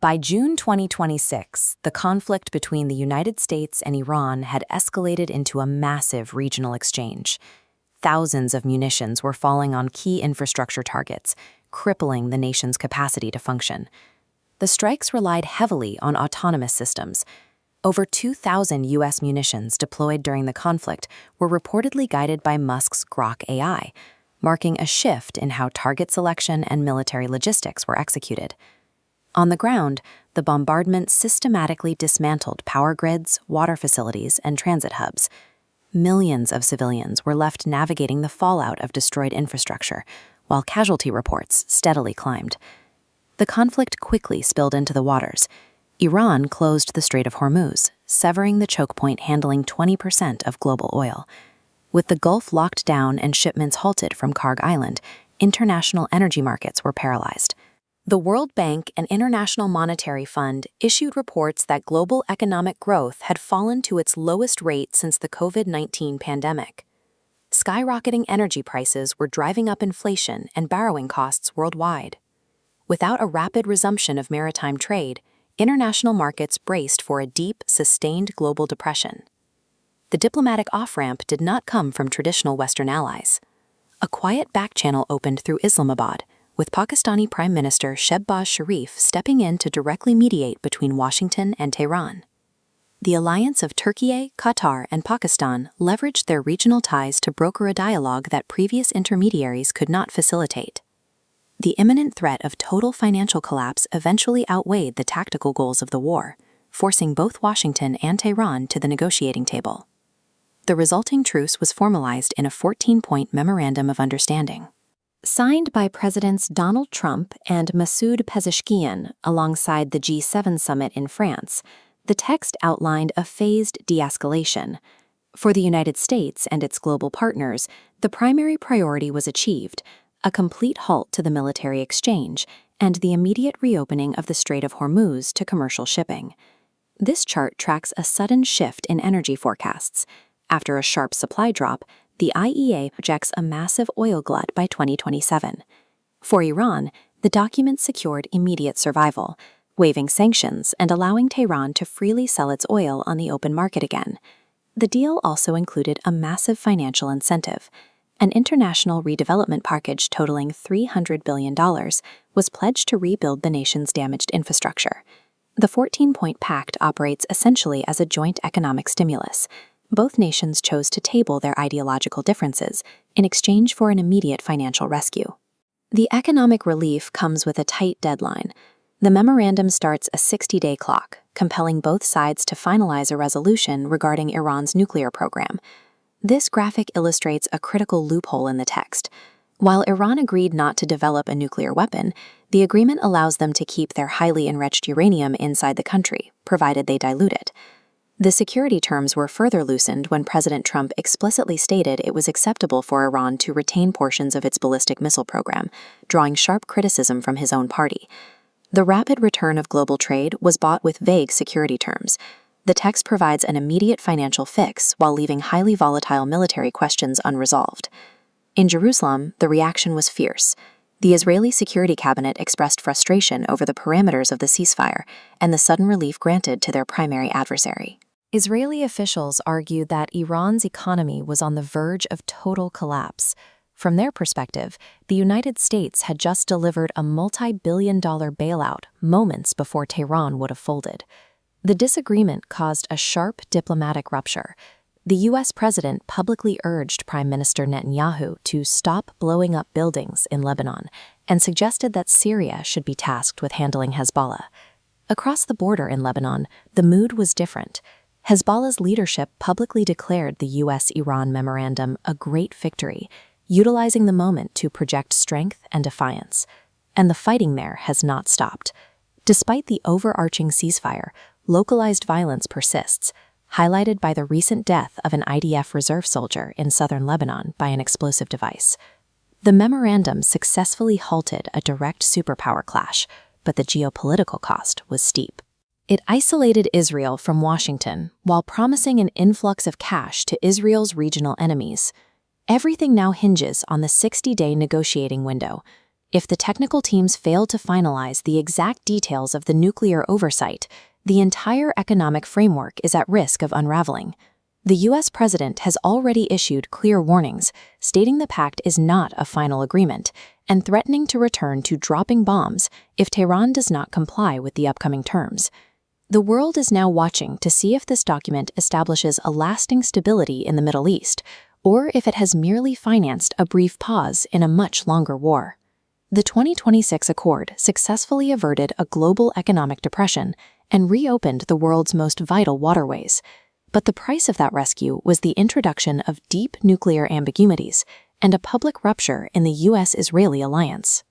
By June 2026, the conflict between the United States and Iran had escalated into a massive regional exchange. Thousands of munitions were falling on key infrastructure targets, crippling the nation's capacity to function. The strikes relied heavily on autonomous systems. Over 2,000 U.S. munitions deployed during the conflict were reportedly guided by Musk's Grok AI, marking a shift in how target selection and military logistics were executed. On the ground, the bombardment systematically dismantled power grids, water facilities, and transit hubs. Millions of civilians were left navigating the fallout of destroyed infrastructure, while casualty reports steadily climbed. The conflict quickly spilled into the waters. Iran closed the Strait of Hormuz, severing the choke point handling 20% of global oil. With the Gulf locked down and shipments halted from Karg Island, international energy markets were paralyzed. The World Bank and International Monetary Fund issued reports that global economic growth had fallen to its lowest rate since the COVID-19 pandemic. Skyrocketing energy prices were driving up inflation and borrowing costs worldwide. Without a rapid resumption of maritime trade, international markets braced for a deep, sustained global depression. The diplomatic off-ramp did not come from traditional Western allies. A quiet back channel opened through Islamabad, with Pakistani Prime Minister Shehbaz Sharif stepping in to directly mediate between Washington and Tehran. The alliance of Turkey, Qatar, and Pakistan leveraged their regional ties to broker a dialogue that previous intermediaries could not facilitate. The imminent threat of total financial collapse eventually outweighed the tactical goals of the war, forcing both Washington and Tehran to the negotiating table. The resulting truce was formalized in a 14-point Memorandum of Understanding. Signed by Presidents Donald Trump and Masoud Pezeshkian alongside the G7 summit in France, the text outlined a phased de-escalation. For the United States and its global partners, the primary priority was achieved: a complete halt to the military exchange and the immediate reopening of the Strait of Hormuz to commercial shipping. This chart tracks a sudden shift in energy forecasts. After a sharp supply drop, the IEA projects a massive oil glut by 2027. For Iran, the document secured immediate survival, waiving sanctions and allowing Tehran to freely sell its oil on the open market again. The deal also included a massive financial incentive. An international redevelopment package totaling $300 billion was pledged to rebuild the nation's damaged infrastructure. The 14-point pact operates essentially as a joint economic stimulus. Both nations chose to table their ideological differences in exchange for an immediate financial rescue. The economic relief comes with a tight deadline. The memorandum starts a 60-day clock, compelling both sides to finalize a resolution regarding Iran's nuclear program. This graphic illustrates a critical loophole in the text. While Iran agreed not to develop a nuclear weapon, the agreement allows them to keep their highly enriched uranium inside the country, provided they dilute it. The security terms were further loosened when President Trump explicitly stated it was acceptable for Iran to retain portions of its ballistic missile program, drawing sharp criticism from his own party. The rapid return of global trade was bought with vague security terms. The text provides an immediate financial fix while leaving highly volatile military questions unresolved. In Jerusalem, the reaction was fierce. The Israeli Security Cabinet expressed frustration over the parameters of the ceasefire and the sudden relief granted to their primary adversary. Israeli officials argued that Iran's economy was on the verge of total collapse. From their perspective, the United States had just delivered a multi-billion-dollar bailout moments before Tehran would have folded. The disagreement caused a sharp diplomatic rupture. The U.S. president publicly urged Prime Minister Netanyahu to stop blowing up buildings in Lebanon and suggested that Syria should be tasked with handling Hezbollah. Across the border in Lebanon, the mood was different. Hezbollah's leadership publicly declared the U.S.-Iran memorandum a great victory, utilizing the moment to project strength and defiance. And the fighting there has not stopped. Despite the overarching ceasefire, localized violence persists, highlighted by the recent death of an IDF reserve soldier in southern Lebanon by an explosive device. The memorandum successfully halted a direct superpower clash, but the geopolitical cost was steep. It isolated Israel from Washington while promising an influx of cash to Israel's regional enemies. Everything now hinges on the 60-day negotiating window. If the technical teams fail to finalize the exact details of the nuclear oversight, the entire economic framework is at risk of unraveling. The U.S. president has already issued clear warnings, stating the pact is not a final agreement, and threatening to return to dropping bombs if Tehran does not comply with the upcoming terms. The world is now watching to see if this document establishes a lasting stability in the Middle East, or if it has merely financed a brief pause in a much longer war. The 2026 accord successfully averted a global economic depression and reopened the world's most vital waterways. But the price of that rescue was the introduction of deep nuclear ambiguities and a public rupture in the U.S.-Israeli alliance.